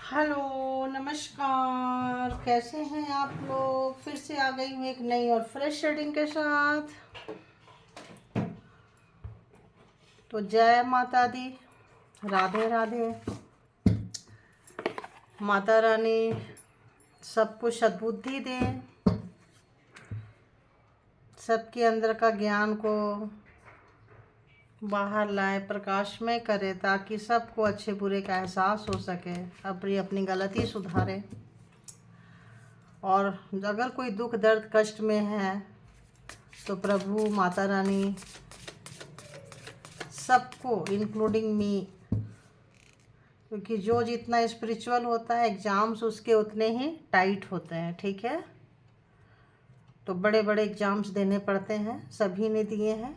Hello, नमस्कार। कैसे हैं आप लोग? फिर से आ गई हूँ एक नई और फ्रेश रीडिंग के साथ। तो जय माता दी, राधे राधे। माता रानी सबको सद्बुद्धि दे, सबके अंदर का ज्ञान को बाहर लाए, प्रकाशमय करे, ताकि सबको अच्छे बुरे का एहसास हो सके, अपनी अपनी गलती सुधारे। और अगर कोई दुख दर्द कष्ट में है तो प्रभु माता रानी सबको इंक्लूडिंग मी, क्योंकि जो जितना स्पिरिचुअल होता है एग्ज़ाम्स उसके उतने ही टाइट होते हैं, ठीक है। तो बड़े बड़े एग्ज़ाम्स देने पड़ते हैं, सभी ने दिए हैं।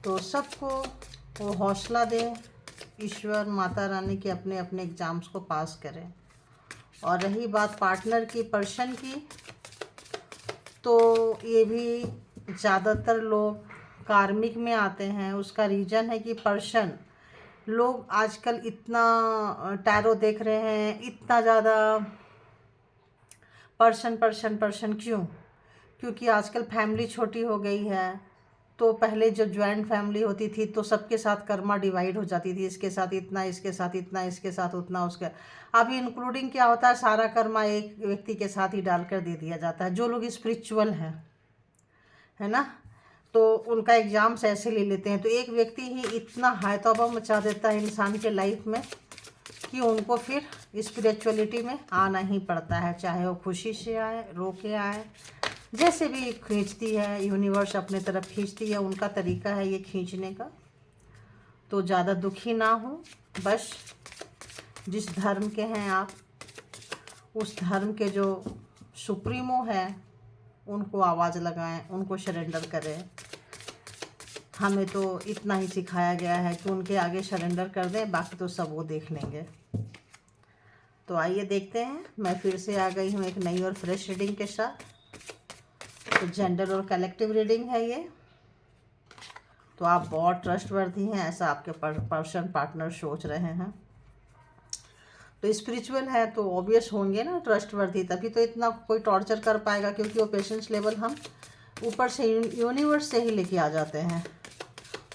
तो सबको वो हौसला दे ईश्वर माता रानी के, अपने अपने एग्ज़ाम्स को पास करें। और रही बात पार्टनर की, पर्सन की, तो ये भी ज़्यादातर लोग कार्मिक में आते हैं। उसका रीज़न है कि पर्सन, लोग आजकल इतना टैरो देख रहे हैं, इतना ज़्यादा पर्सन पर्सन पर्सन क्यों? क्योंकि आजकल फैमिली छोटी हो गई है। तो पहले जो जॉइंट फैमिली होती थी तो सबके साथ कर्मा डिवाइड हो जाती थी, इसके साथ इतना, इसके साथ इतना, इसके साथ उतना, उसके। अभी इंक्लूडिंग क्या होता है, सारा कर्मा एक व्यक्ति के साथ ही डालकर दे दिया जाता है, जो लोग स्पिरिचुअल हैं, है ना। तो उनका एग्ज़ाम्स ऐसे ले लेते हैं। तो एक व्यक्ति ही इतना हाय तौबा मचा देता है इंसान के लाइफ में कि उनको फिर स्पिरिचुअलिटी में आना ही पड़ता है, चाहे वो खुशी से आए, रो के आए, जैसे भी खींचती है यूनिवर्स अपने तरफ खींचती है, उनका तरीका है ये खींचने का। तो ज़्यादा दुखी ना हो, बस जिस धर्म के हैं आप, उस धर्म के जो सुप्रीमो है उनको आवाज़ लगाएं, उनको सरेंडर करें। हमें तो इतना ही सिखाया गया है कि उनके आगे सरेंडर कर दें, बाकी तो सब वो देख लेंगे। तो आइए देखते हैं, मैं फिर से आ गई हूँ एक नई और फ्रेश रीडिंग के साथ। तो जेंडर और कलेक्टिव रीडिंग है ये। तो आप बहुत ट्रस्टवर्दी हैं, ऐसा आपके पर्सन पार्टनर सोच रहे हैं। तो स्पिरिचुअल है तो ऑब्वियस होंगे ना ट्रस्टवर्दी, तभी तो इतना कोई टॉर्चर कर पाएगा, क्योंकि वो पेशेंस लेवल हम ऊपर से यूनिवर्स से ही लेके आ जाते हैं।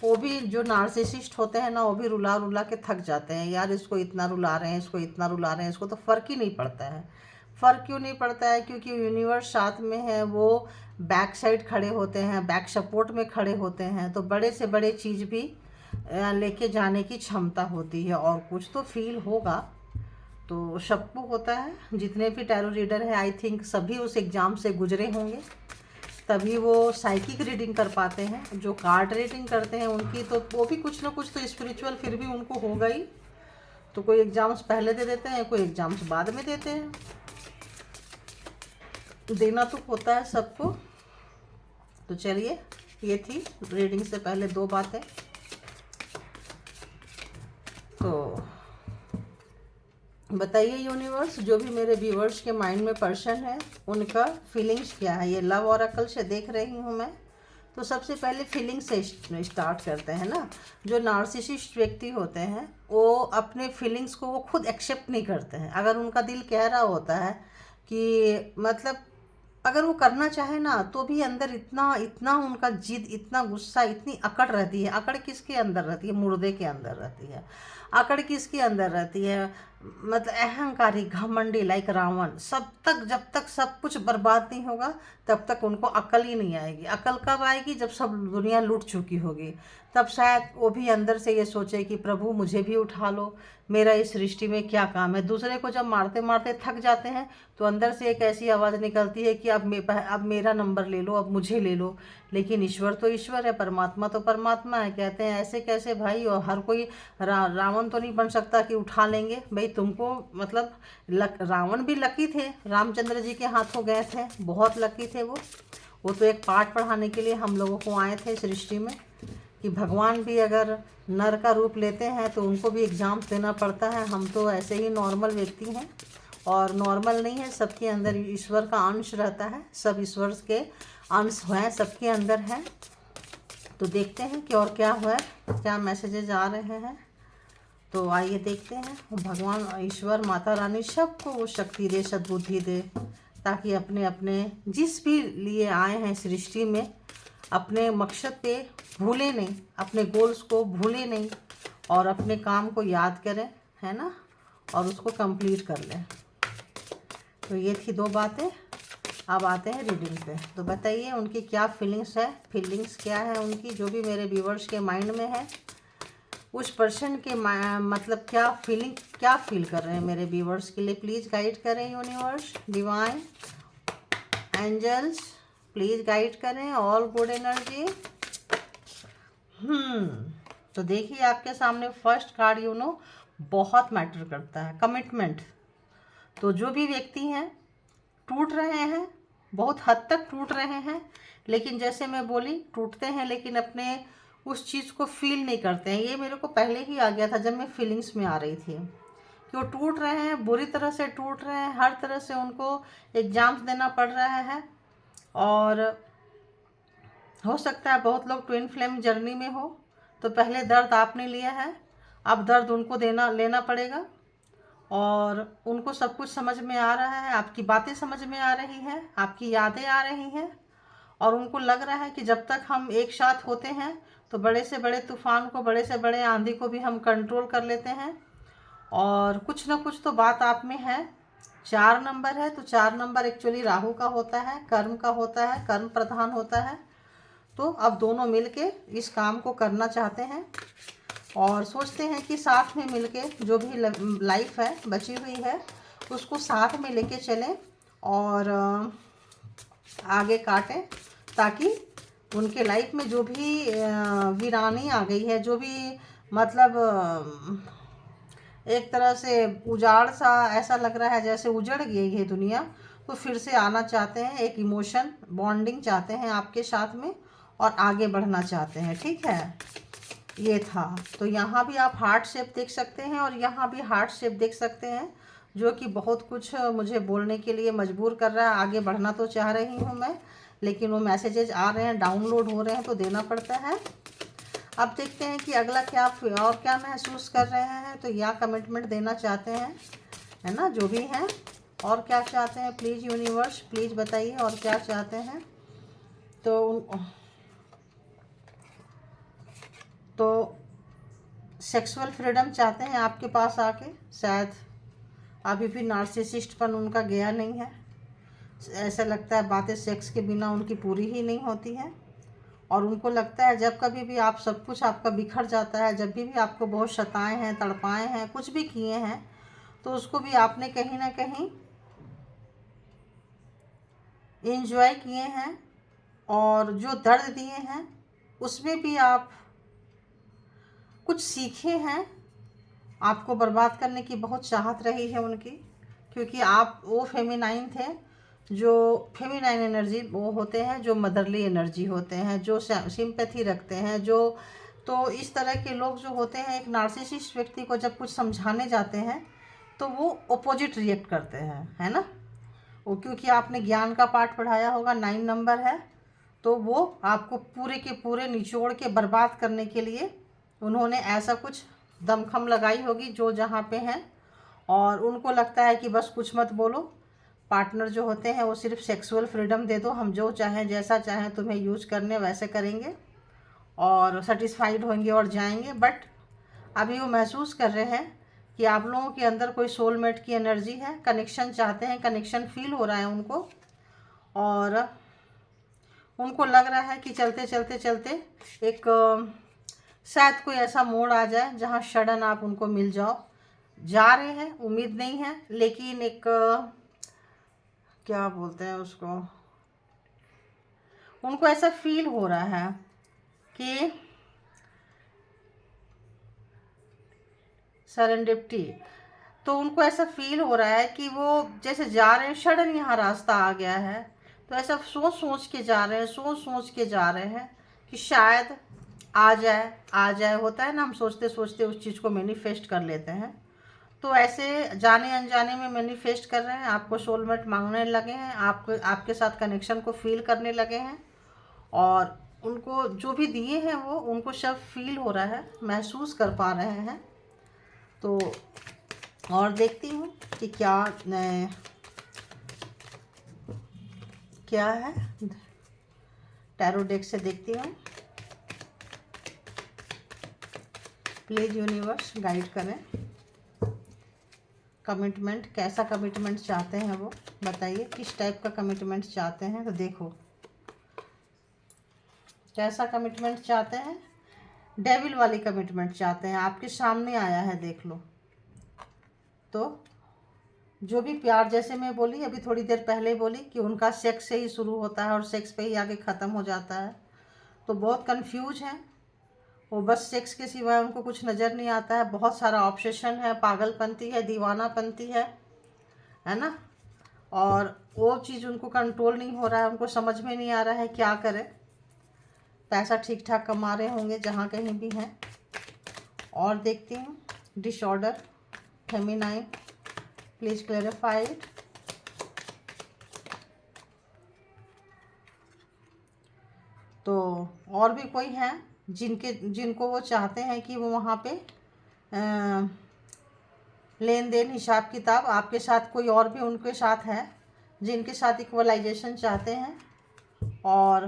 वो भी जो नार्सिसिस्ट होते हैं ना, वो भी रुला रुला के थक जाते हैं, यार इसको इतना रुला रहे हैं, इसको इतना रुला रहे हैं, इसको तो फ़र्क ही नहीं पड़ता है। फ़र्क क्यों नहीं पड़ता है? क्योंकि यूनिवर्स साथ में है, वो बैक साइड खड़े होते हैं, बैक सपोर्ट में खड़े होते हैं। तो बड़े से बड़े चीज़ भी लेके जाने की क्षमता होती है, और कुछ तो फील होगा। तो सबको होता है, जितने भी टैरो रीडर हैं आई थिंक सभी उस एग्ज़ाम से गुजरे होंगे, तभी वो साइकिक रीडिंग कर पाते हैं। जो कार्ड रीडिंग करते हैं उनकी तो वो भी कुछ ना कुछ तो स्पिरिचुअल फिर भी उनको होगा ही। तो कोई एग्ज़ाम्स पहले दे देते हैं, कोई एग्ज़ाम्स बाद में देते हैं, देना तो होता है सबको। तो चलिए, ये थी रीडिंग से पहले दो बातें। तो बताइए यूनिवर्स, जो भी मेरे व्यूवर्स के माइंड में पर्सन है उनका फीलिंग्स क्या है। ये लव ऑरेकल से देख रही हूँ मैं। तो सबसे पहले फीलिंग से स्टार्ट करते हैं ना। जो नार्सिसिस्ट व्यक्ति होते हैं वो अपने फीलिंग्स को वो खुद एक्सेप्ट नहीं करते हैं। अगर उनका दिल कह रहा होता है कि मतलब अगर वो करना चाहे ना, तो भी अंदर इतना इतना उनका जिद, इतना गुस्सा, इतनी अकड़ रहती है। अकड़ किसके अंदर रहती है? मुर्दे के अंदर रहती है। अकड़ किसके अंदर रहती है? मतलब अहंकारी, घमंडी, लाइक रावण। जब तक सब कुछ बर्बाद नहीं होगा तब तक उनको अकल ही नहीं आएगी। अकल कब आएगी? जब सब दुनिया लूट चुकी होगी, तब शायद वो भी अंदर से ये सोचे कि प्रभु मुझे भी उठा लो, मेरा इस सृष्टि में क्या काम है। दूसरे को जब मारते मारते थक जाते हैं तो अंदर से एक ऐसी आवाज़ निकलती है कि अब मेरा नंबर ले लो, अब मुझे ले लो। लेकिन ईश्वर तो ईश्वर है, परमात्मा तो परमात्मा है। कहते हैं ऐसे कैसे भाई? और हर कोई रावण तो नहीं बन सकता कि उठा लेंगे भाई तुमको। मतलब रावण भी लकी थे, रामचंद्र जी के हाथों गए थे, बहुत लकी थे वो तो एक पाठ पढ़ाने के लिए हम लोगों को आए थे सृष्टि में, कि भगवान भी अगर नर का रूप लेते हैं तो उनको भी एग्ज़ाम देना पड़ता है। हम तो ऐसे ही नॉर्मल व्यक्ति हैं, और नॉर्मल नहीं है, सबके अंदर ईश्वर का अंश रहता है, सब ईश्वर के अंश हैं, सबके अंदर हैं। तो देखते हैं कि और क्या हुआ, क्या मैसेजेज आ रहे हैं। तो आइए देखते हैं, भगवान ईश्वर माता रानी सबको वो शक्ति दे, सद्बुद्धि दे, ताकि अपने अपने जिस भी लिए आए हैं सृष्टि में अपने मकसद पे भूले नहीं, अपने गोल्स को भूले नहीं और अपने काम को याद करें, है ना, और उसको कंप्लीट कर लें। तो ये थी 2 बातें। अब आते हैं रीडिंग पे। तो बताइए उनकी क्या फीलिंग्स है, फीलिंग्स क्या है उनकी, जो भी मेरे व्यूवर्स के माइंड में है, उस पर्सन के मतलब क्या फीलिंग, क्या फील कर रहे हैं मेरे व्यूवर्स के लिए। प्लीज़ गाइड करें universe, divine, angels, please guide करें ऑल गुड एनर्जी। तो देखिए आपके सामने फर्स्ट कार्ड बहुत मैटर करता है, कमिटमेंट। तो जो भी व्यक्ति हैं टूट रहे हैं, बहुत हद तक टूट रहे हैं, लेकिन जैसे मैं बोली टूटते हैं लेकिन अपने उस चीज़ को फील नहीं करते हैं। ये मेरे को पहले ही आ गया था जब मैं फीलिंग्स में आ रही थी कि वो टूट रहे हैं, बुरी तरह से टूट रहे हैं, हर तरह से उनको एग्ज़ाम्स देना पड़ रहा है। और हो सकता है बहुत लोग ट्विन फ्लेम जर्नी में हो, तो पहले दर्द आपने लिया है, अब दर्द उनको लेना पड़ेगा। और उनको सब कुछ समझ में आ रहा है, आपकी बातें समझ में आ रही हैं, आपकी यादें आ रही हैं, और उनको लग रहा है कि जब तक हम एक साथ होते हैं तो बड़े से बड़े तूफान को, बड़े से बड़े आंधी को भी हम कंट्रोल कर लेते हैं। और कुछ ना कुछ तो बात आप में है। 4 नंबर है, तो 4 नंबर एक्चुअली राहु का होता है, कर्म का होता है, कर्म प्रधान होता है। तो अब दोनों मिलके इस काम को करना चाहते हैं और सोचते हैं कि साथ में मिलके जो भी लाइफ है बची हुई है उसको साथ में लेके चलें और आगे काटें, ताकि उनके लाइफ में जो भी वीरानी आ गई है, जो भी मतलब एक तरह से उजाड़ सा ऐसा लग रहा है जैसे उजड़ गई है दुनिया, तो फिर से आना चाहते हैं, एक इमोशन बॉन्डिंग चाहते हैं आपके साथ में और आगे बढ़ना चाहते हैं। ठीक है, ये था। तो यहाँ भी आप हार्ट शेप देख सकते हैं और यहाँ भी हार्ट शेप देख सकते हैं, जो कि बहुत कुछ मुझे बोलने के लिए मजबूर कर रहा है। आगे बढ़ना तो चाह रही हूँ मैं, लेकिन वो मैसेजेस आ रहे हैं, डाउनलोड हो रहे हैं, तो देना पड़ता है। अब देखते हैं कि अगला क्या और क्या महसूस कर रहे हैं, तो या कमिटमेंट देना चाहते हैं, है ना, जो भी हैं, और क्या चाहते हैं। प्लीज़ यूनिवर्स प्लीज़ बताइए और क्या चाहते हैं। तो सेक्सुअल फ्रीडम चाहते हैं आपके पास आके, शायद अभी भी नार्सिसिस्टपन उनका गया नहीं है। ऐसा लगता है बातें सेक्स के बिना उनकी पूरी ही नहीं होती हैं, और उनको लगता है जब कभी भी आप सब कुछ आपका बिखर जाता है, जब भी आपको बहुत सताए हैं, तड़पाए हैं, कुछ भी किए हैं, तो उसको भी आपने कहीं ना कहीं एंजॉय किए हैं, और जो दर्द दिए हैं उसमें भी आप कुछ सीखे हैं। आपको बर्बाद करने की बहुत चाहत रही है उनकी, क्योंकि आप वो फेमिनाइन थे, जो फेमिनाइन एनर्जी वो होते हैं, जो मदरली एनर्जी होते हैं, जो सिंपैथी रखते हैं, जो तो इस तरह के लोग जो होते हैं, एक नार्सिसिस्ट व्यक्ति को जब कुछ समझाने जाते हैं तो वो अपोजिट रिएक्ट करते हैं, है ना। वो क्योंकि आपने ज्ञान का पाठ पढ़ाया होगा, 9 नंबर है, तो वो आपको पूरे के पूरे निचोड़ के बर्बाद करने के लिए उन्होंने ऐसा कुछ दमखम लगाई होगी जो जहाँ पे हैं, और उनको लगता है कि बस कुछ मत बोलो। पार्टनर जो होते हैं वो सिर्फ सेक्सुअल फ्रीडम दे दो, हम जो चाहें जैसा चाहें तुम्हें यूज करने वैसे करेंगे और सेटिस्फाइड होंगे और जाएंगे। बट अभी वो महसूस कर रहे हैं कि आप लोगों के अंदर कोई सोलमेट की एनर्जी है, कनेक्शन चाहते हैं, कनेक्शन फील हो रहा है उनको, और उनको लग रहा है कि चलते चलते चलते एक शायद कोई ऐसा मोड़ आ जाए जहाँ सडन आप उनको मिल जाओ। जा रहे हैं, उम्मीद नहीं है, लेकिन एक क्या बोलते हैं उसको, उनको ऐसा फील हो रहा है कि सरेंडिप्टी, तो उनको ऐसा फील हो रहा है कि वो जैसे जा रहे हैं, सडन यहाँ रास्ता आ गया है, तो ऐसा सोच सोच के जा रहे हैं, सोच सोच के जा रहे हैं कि शायद आ जाए आ जाए। होता है ना, हम सोचते सोचते उस चीज़ को मैनिफेस्ट कर लेते हैं। तो ऐसे जाने अनजाने में मैनिफेस्ट कर रहे हैं, आपको सोलमेट मांगने लगे हैं, आपके साथ कनेक्शन को फील करने लगे हैं, और उनको जो भी दिए हैं वो उनको सब फील हो रहा है, महसूस कर पा रहे हैं। तो और देखती हूँ कि क्या है, टैरो डेक से देखती हूँ। प्लीज़ यूनिवर्स गाइड करें। कमिटमेंट, कैसा कमिटमेंट चाहते हैं वो बताइए, किस टाइप का कमिटमेंट चाहते हैं। तो देखो कैसा कमिटमेंट चाहते हैं, डेविल वाली कमिटमेंट चाहते हैं, आपके सामने आया है, देख लो। तो जो भी प्यार, जैसे मैं बोली अभी थोड़ी देर पहले बोली कि उनका सेक्स से ही शुरू होता है और सेक्स पे ही आगे ख़त्म हो जाता है। तो बहुत कंफ्यूज हैं वो, बस सेक्स के सिवाय उनको कुछ नज़र नहीं आता है। बहुत सारा ऑब्सेशन है, पागलपंती है, दीवानापंती है ना। और वो चीज़ उनको कंट्रोल नहीं हो रहा है, उनको समझ में नहीं आ रहा है क्या करें। पैसा ठीक ठाक कमा रहे होंगे जहाँ कहीं भी हैं। और देखती हूँ डिसऑर्डर, फेमिनाइन, प्लीज़ क्लैरिफाइड। तो और भी कोई हैं जिनको वो चाहते हैं कि वो वहाँ पे लेन देन, हिसाब किताब, आपके साथ कोई और भी उनके साथ है जिनके साथ इक्वलाइजेशन चाहते हैं और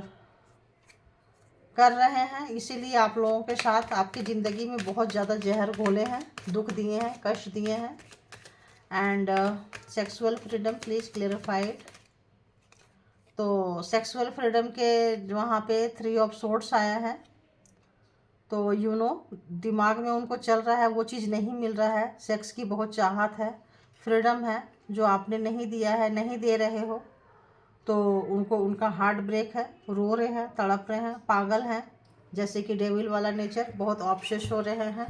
कर रहे हैं। इसीलिए आप लोगों के साथ आपकी ज़िंदगी में बहुत ज़्यादा जहर घोले हैं, दुख दिए हैं, कष्ट दिए हैं। And sexual freedom please clarified. तो सेक्सुअल फ्रीडम के वहाँ पे 3 ऑफ सोर्ड्स आया है। तो दिमाग में उनको चल रहा है, वो चीज़ नहीं मिल रहा है। सेक्स की बहुत चाहत है, फ्रीडम है जो आपने नहीं दिया है, नहीं दे रहे हो। तो उनको उनका हार्ट ब्रेक है, रो रहे हैं, तड़प रहे हैं, पागल हैं, जैसे कि डेविल वाला नेचर, बहुत ऑब्सेस हो रहे हैं।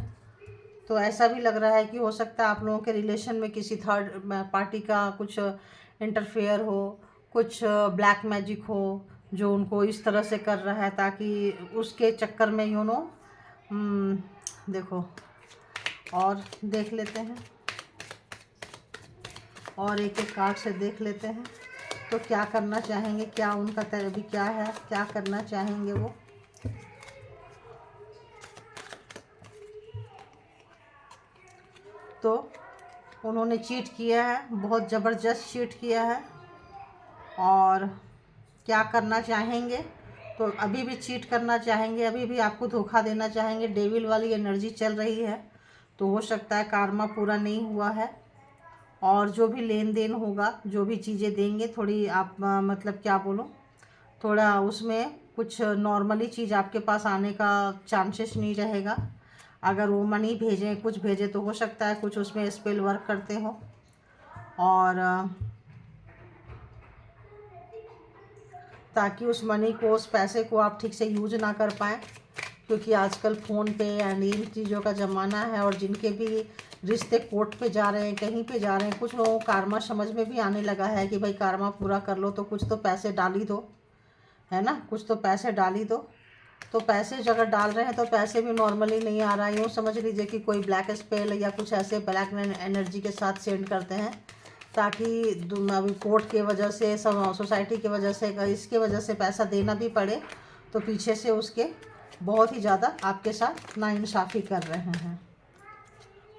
तो ऐसा भी लग रहा है कि हो सकता है आप लोगों के रिलेशन में किसी थर्ड पार्टी का कुछ इंटरफेयर हो, कुछ ब्लैक मैजिक हो जो उनको इस तरह से कर रहा है, ताकि उसके चक्कर में देखो और देख लेते हैं, और एक एक कार्ड से देख लेते हैं। तो क्या करना चाहेंगे, क्या उनका तरबी क्या है, क्या करना चाहेंगे वो। तो उन्होंने चीट किया है, बहुत ज़बरदस्त चीट किया है, और क्या करना चाहेंगे। तो अभी भी चीट करना चाहेंगे, अभी भी आपको धोखा देना चाहेंगे। डेविल वाली एनर्जी चल रही है, तो हो सकता है कार्मा पूरा नहीं हुआ है। और जो भी लेन देन होगा, जो भी चीज़ें देंगे, थोड़ी आप मतलब क्या बोलूँ, थोड़ा उसमें कुछ नॉर्मली चीज़ आपके पास आने का चांसेस नहीं रहेगा। अगर वो मनी भेजें, कुछ भेजें, तो हो सकता है कुछ उसमें स्पेल वर्क करते हो। और ताकि उस मनी को, उस पैसे को आप ठीक से यूज ना कर पाएँ, क्योंकि आजकल फ़ोन पे एंड इन चीज़ों का ज़माना है। और जिनके भी रिश्ते कोर्ट पे जा रहे हैं, कहीं पे जा रहे हैं, कुछ लोगों को कार्मा समझ में भी आने लगा है कि भाई कार्मा पूरा कर लो तो कुछ तो पैसे डाल ही दो, है ना, कुछ तो पैसे डाल ही दो। तो पैसे अगर डाल रहे हैं तो पैसे भी नॉर्मली नहीं आ रहा है। यूँ समझ लीजिए कि कोई ब्लैक स्पेल या कुछ ऐसे ब्लैक एनर्जी के साथ सेंड करते हैं, ताकि अभी कोर्ट के वजह से, सब सोसाइटी की वजह से, इसके वजह से पैसा देना भी पड़े, तो पीछे से उसके बहुत ही ज़्यादा आपके साथ नाइंसाफ़ी कर रहे हैं।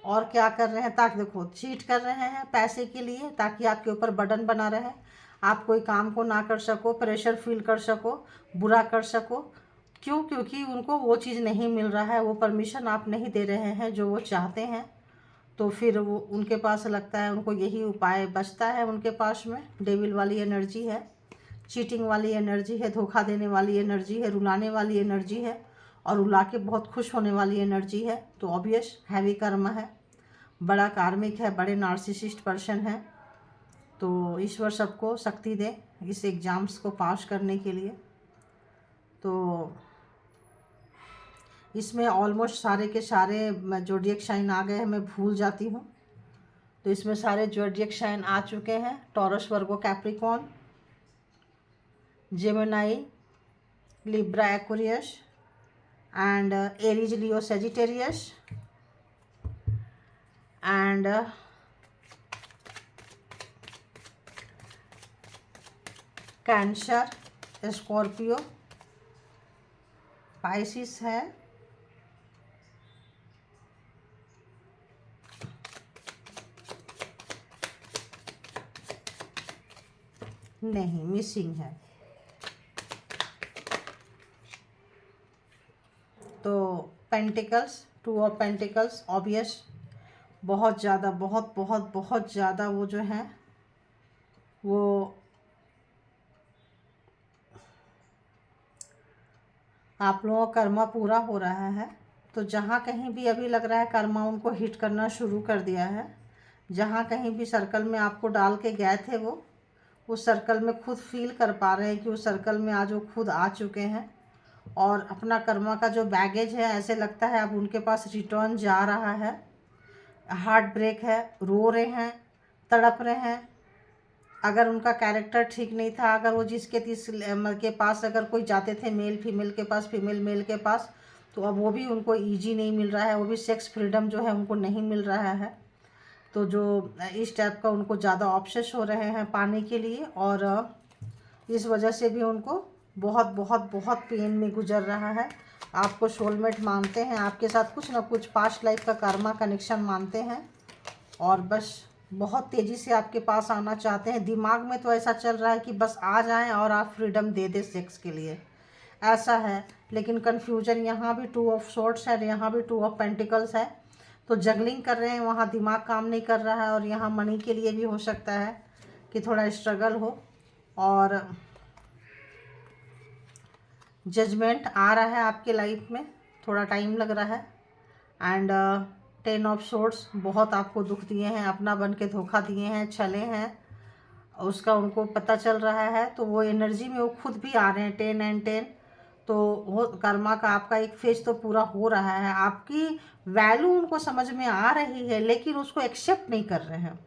और क्या कर रहे हैं, ताकि देखो चीट कर रहे हैं पैसे के लिए, ताकि आपके ऊपर बर्डन बना रहे, आप कोई काम को ना कर सको, प्रेशर फील कर सको, बुरा कर सको। क्यों? क्योंकि उनको वो चीज़ नहीं मिल रहा है, वो परमिशन आप नहीं दे रहे हैं जो वो चाहते हैं। तो फिर वो उनके पास लगता है, उनको यही उपाय बचता है उनके पास में। डेविल वाली एनर्जी है, चीटिंग वाली एनर्जी है, धोखा देने वाली एनर्जी है, रुलाने वाली एनर्जी है, और रुला के बहुत खुश होने वाली एनर्जी है। तो ऑब्वियस हैवी कर्म है, बड़ा कार्मिक है, बड़े नार्सिसिस्ट पर्सन है। तो ईश्वर सबको शक्ति दे इस एग्ज़ाम्स को पास करने के लिए। तो इसमें ऑलमोस्ट सारे के सारे जोडिएक साइन आ गए हैं, मैं भूल जाती हूँ। तो इसमें सारे जोडिएक साइन आ चुके हैं। Taurus, Virgo, Capricorn, Gemini, Libra, Aquarius and Aries, Leo, Sagittarius and cancer, Scorpio, Pisces है, नहीं, मिसिंग है। तो पेंटिकल्स, 2 ऑफ पेंटिकल्स, ऑब्वियस बहुत ज़्यादा, बहुत बहुत बहुत ज़्यादा वो जो है वो आप लोगों का कर्मा पूरा हो रहा है। तो जहाँ कहीं भी अभी लग रहा है कर्मा उनको हिट करना शुरू कर दिया है, जहाँ कहीं भी सर्कल में आपको डाल के गए थे वो उस सर्कल में खुद फील कर पा रहे हैं कि उस सर्कल में आज वो खुद आ चुके हैं। और अपना कर्मा का जो बैगेज है, ऐसे लगता है अब उनके पास रिटर्न जा रहा है। हार्ट ब्रेक है, रो रहे हैं, तड़प रहे हैं। अगर उनका कैरेक्टर ठीक नहीं था, अगर वो जिसके के पास अगर कोई जाते थे, मेल फीमेल के पास, फीमेल मेल के पास, तो अब वो भी उनको ईजी नहीं मिल रहा है, वो भी सेक्स फ्रीडम जो है उनको नहीं मिल रहा है। तो जो इस टाइप का उनको ज़्यादा ऑब्सेस हो रहे हैं पाने के लिए, और इस वजह से भी उनको बहुत बहुत बहुत पेन में गुजर रहा है। आपको सोलमेट मानते हैं, आपके साथ कुछ ना कुछ पास्ट लाइफ का कर्मा कनेक्शन मानते हैं, और बस बहुत तेज़ी से आपके पास आना चाहते हैं। दिमाग में तो ऐसा चल रहा है कि बस आ जाएं और आप फ्रीडम दे दें सेक्स के लिए, ऐसा है। लेकिन कन्फ्यूजन यहाँ भी 2 ऑफ सोर्ड्स है, यहाँ भी 2 ऑफ पेंटिकल्स है। तो जगलिंग कर रहे हैं, वहाँ दिमाग काम नहीं कर रहा है, और यहाँ मनी के लिए भी हो सकता है कि थोड़ा स्ट्रगल हो। और जजमेंट आ रहा है आपके लाइफ में, थोड़ा टाइम लग रहा है। एंड 10 ऑफ सोर्ड्स, बहुत आपको दुख दिए हैं, अपना बन के धोखा दिए हैं, छले हैं, उसका उनको पता चल रहा है। तो वो एनर्जी में वो खुद भी आ रहे हैं, 10 एंड 10। तो वो कर्मा का आपका एक फेज तो पूरा हो रहा है, आपकी वैल्यू उनको समझ में आ रही है, लेकिन उसको एक्सेप्ट नहीं कर रहे हैं,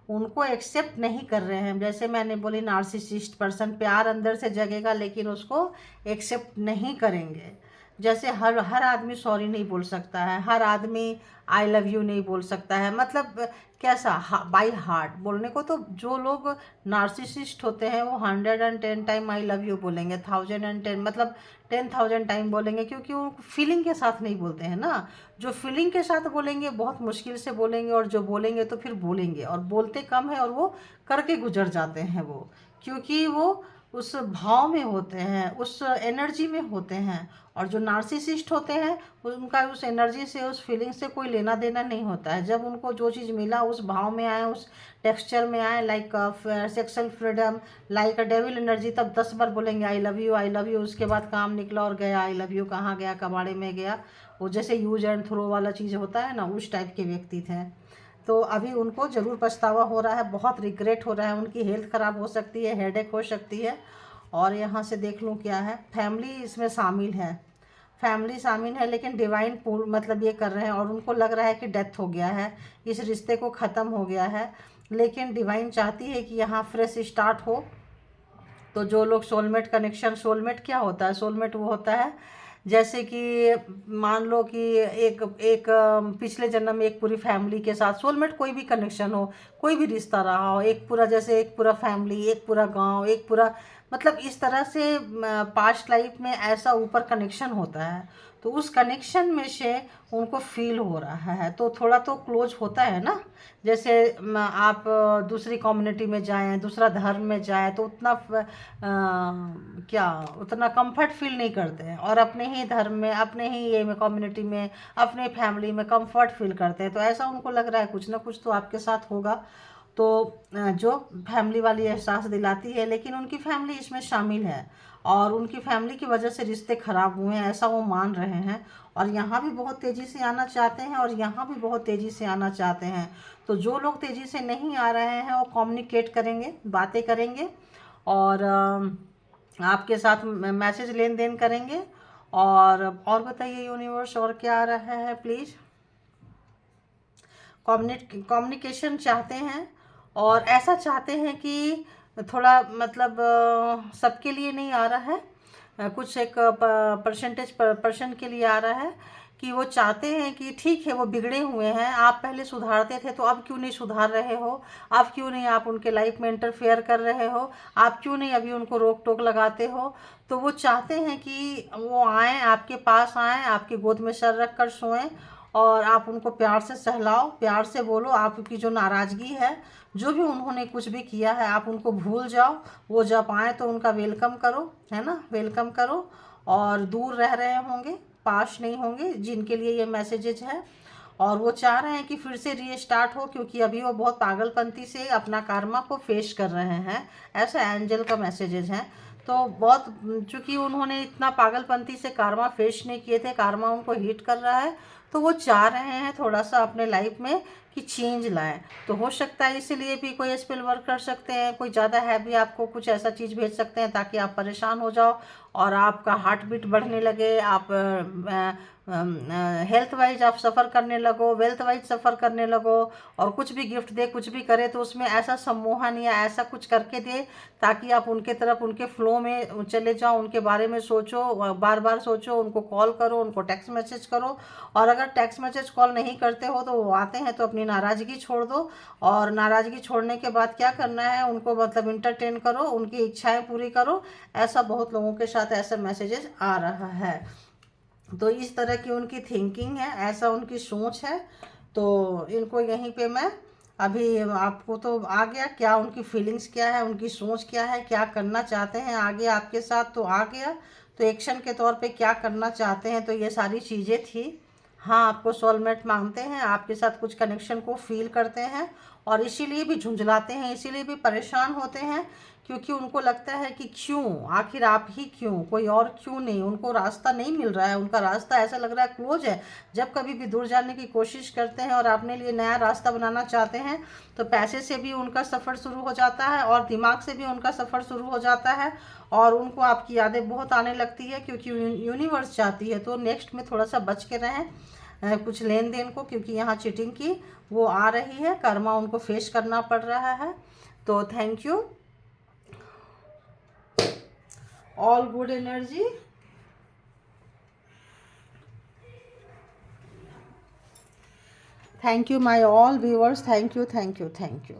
उनको एक्सेप्ट नहीं कर रहे हैं। जैसे मैंने बोली, नार्सिसिस्ट पर्सन, प्यार अंदर से जगेगा लेकिन उसको एक्सेप्ट नहीं करेंगे। जैसे हर हर आदमी सॉरी नहीं बोल सकता है, हर आदमी आई लव यू नहीं बोल सकता है, मतलब कैसा बाई हार्ट बोलने को। तो जो लोग नार्सिसिस्ट होते हैं वो 110 टाइम आई लव यू बोलेंगे, 1010 मतलब 10,000 टाइम बोलेंगे, क्योंकि वो फीलिंग के साथ नहीं बोलते हैं ना। जो फीलिंग के साथ बोलेंगे बहुत मुश्किल से बोलेंगे, और जो बोलेंगे तो फिर बोलेंगे, और बोलते कम है और वो करके गुजर जाते हैं वो, क्योंकि वो उस भाव में होते हैं, उस एनर्जी में होते हैं। और जो नार्सिसिस्ट होते हैं उनका उस एनर्जी से, उस फीलिंग से कोई लेना देना नहीं होता है। जब उनको जो चीज़ मिला उस भाव में आए, उस टेक्सचर में आए, like sexual freedom, like a devil energy, तब 10 बार बोलेंगे I love you, I love you. उसके बाद काम निकला और गया, आई लव यू कहाँ गया, कबाड़े में गया। वो जैसे यूज एंड थ्रो वाला चीज़ होता है ना, उस टाइप के व्यक्ति थे। तो अभी उनको ज़रूर पछतावा हो रहा है, बहुत रिग्रेट हो रहा है, उनकी हेल्थ ख़राब हो सकती है, हेडेक हो सकती है। और यहाँ से देख लूँ क्या है, फैमिली इसमें शामिल है, फैमिली शामिल है, लेकिन डिवाइन पूर्ण मतलब ये कर रहे हैं, और उनको लग रहा है कि डेथ हो गया है, इस रिश्ते को ख़त्म हो गया है। लेकिन डिवाइन चाहती है कि यहाँ फ्रेश स्टार्ट हो। तो जो लोग सोलमेट कनेक्शन, सोलमेट क्या होता है, सोलमेट वो होता है जैसे कि मान लो कि एक एक पिछले जन्म में एक पूरी फैमिली के साथ, सोलमेट कोई भी कनेक्शन हो, कोई भी रिश्ता रहा हो, एक पूरा, जैसे एक पूरा फैमिली, एक पूरा गांव, एक पूरा, मतलब इस तरह से पास्ट लाइफ में ऐसा ऊपर कनेक्शन होता है। तो उस कनेक्शन में से उनको फील हो रहा है, तो थोड़ा तो क्लोज होता है ना। जैसे आप दूसरी कम्युनिटी में जाएं, दूसरा धर्म में जाएं, तो उतना क्या उतना कंफर्ट फील नहीं करते हैं, और अपने ही धर्म में, अपने ही ये में कम्युनिटी में, अपने फैमिली में कंफर्ट फील करते हैं। तो ऐसा उनको लग रहा है कुछ ना कुछ तो आपके साथ होगा। तो जो फैमिली वाली एहसास दिलाती है, लेकिन उनकी फैमिली इसमें शामिल है, और उनकी फैमिली की वजह से रिश्ते खराब हुए हैं, ऐसा वो मान रहे हैं। और यहाँ भी बहुत तेज़ी से आना चाहते हैं, और यहाँ भी बहुत तेज़ी से आना चाहते हैं। तो जो लोग तेज़ी से नहीं आ रहे हैं वो कम्युनिकेट करेंगे, बातें करेंगे, और आपके साथ मैसेज लेन देन करेंगे। और बताइए यूनिवर्स, और क्या आ रहा है प्लीज़। कम्युनिकेशन चाहते हैं, और ऐसा चाहते हैं कि थोड़ा मतलब सबके लिए नहीं आ रहा है, कुछ एक परसेंटेज पर्सन के लिए आ रहा है, कि वो चाहते हैं कि ठीक है वो बिगड़े हुए हैं, आप पहले सुधारते थे तो अब क्यों नहीं सुधार रहे हो, अब क्यों नहीं आप उनके लाइफ में इंटरफेयर कर रहे हो, आप क्यों नहीं अभी उनको रोक टोक लगाते हो। तो वो चाहते हैं कि वो आएँ, आपके पास आएँ, आपकी गोद में सर रख कर सोएं, और आप उनको प्यार से सहलाओ, प्यार से बोलो। आपकी जो नाराज़गी है, जो भी उन्होंने कुछ भी किया है, आप उनको भूल जाओ। वो जब आए तो उनका वेलकम करो, है ना, वेलकम करो। और दूर रह रहे होंगे, पास नहीं होंगे, जिनके लिए ये मैसेजेज है। और वो चाह रहे हैं कि फिर से रीस्टार्ट हो, क्योंकि अभी वो बहुत पागलपंती से अपना कर्मा को फेस कर रहे हैं, ऐसा एंजल का मैसेजेज है। तो बहुत, चूँकि उन्होंने इतना पागलपंती से कर्मा फेस नहीं किए थे, कर्मा उनको हिट कर रहा है, तो वो चाह रहे हैं थोड़ा सा अपने लाइफ में कि चेंज लाएं। तो हो सकता है इसीलिए भी कोई स्पेल वर्क कर सकते हैं, कोई ज़्यादा हैवी आपको कुछ ऐसा चीज़ भेज सकते हैं ताकि आप परेशान हो जाओ और आपका हार्ट बीट बढ़ने लगे, आप हेल्थ वाइज आप सफ़र करने लगो, वेल्थ वाइज सफ़र करने लगो। और कुछ भी गिफ्ट दे, कुछ भी करे, तो उसमें ऐसा सम्मोहन या ऐसा कुछ करके दे ताकि आप उनके तरफ, उनके फ्लो में चले जाओ, उनके बारे में सोचो, बार बार सोचो, उनको कॉल करो, उनको टेक्स्ट मैसेज करो। और अगर टेक्स्ट मैसेज कॉल नहीं करते हो तो वो आते हैं तो अपनी नाराज़गी छोड़ दो। और नाराज़गी छोड़ने के बाद क्या करना है, उनको मतलब इंटरटेन करो, उनकी इच्छाएं पूरी करो। ऐसा बहुत लोगों के साथ ऐसा मैसेजेस आ रहा है। तो इस तरह की उनकी थिंकिंग है, ऐसा उनकी सोच है। तो इनको यहीं पे मैं अभी, आपको तो आ गया क्या उनकी फीलिंग्स क्या है, उनकी सोच क्या है, क्या करना चाहते हैं आगे आपके साथ, तो आ गया। तो एक्शन के तौर पे क्या करना चाहते हैं, तो ये सारी चीज़ें थी। हाँ, आपको सोलमेट मांगते हैं, आपके साथ कुछ कनेक्शन को फील करते हैं, और इसीलिए भी झुंझलाते हैं, इसीलिए भी परेशान होते हैं, क्योंकि उनको लगता है कि क्यों, आखिर आप ही क्यों, कोई और क्यों नहीं। उनको रास्ता नहीं मिल रहा है, उनका रास्ता ऐसा लग रहा है क्लोज है। जब कभी भी दूर जाने की कोशिश करते हैं और अपने लिए नया रास्ता बनाना चाहते हैं, तो पैसे से भी उनका सफ़र शुरू हो जाता है और दिमाग से भी उनका सफ़र शुरू हो जाता है। और उनको आपकी यादें बहुत आने लगती है, क्योंकि यूनिवर्स चाहती है। तो नेक्स्ट में थोड़ा सा बच के रहें कुछ लेन देन को, क्योंकि यहाँ चीटिंग की वो आ रही है, कर्मा उनको फेस करना पड़ रहा है। तो thank you, all good energy. Thank you my all viewers, thank you, thank you, thank you.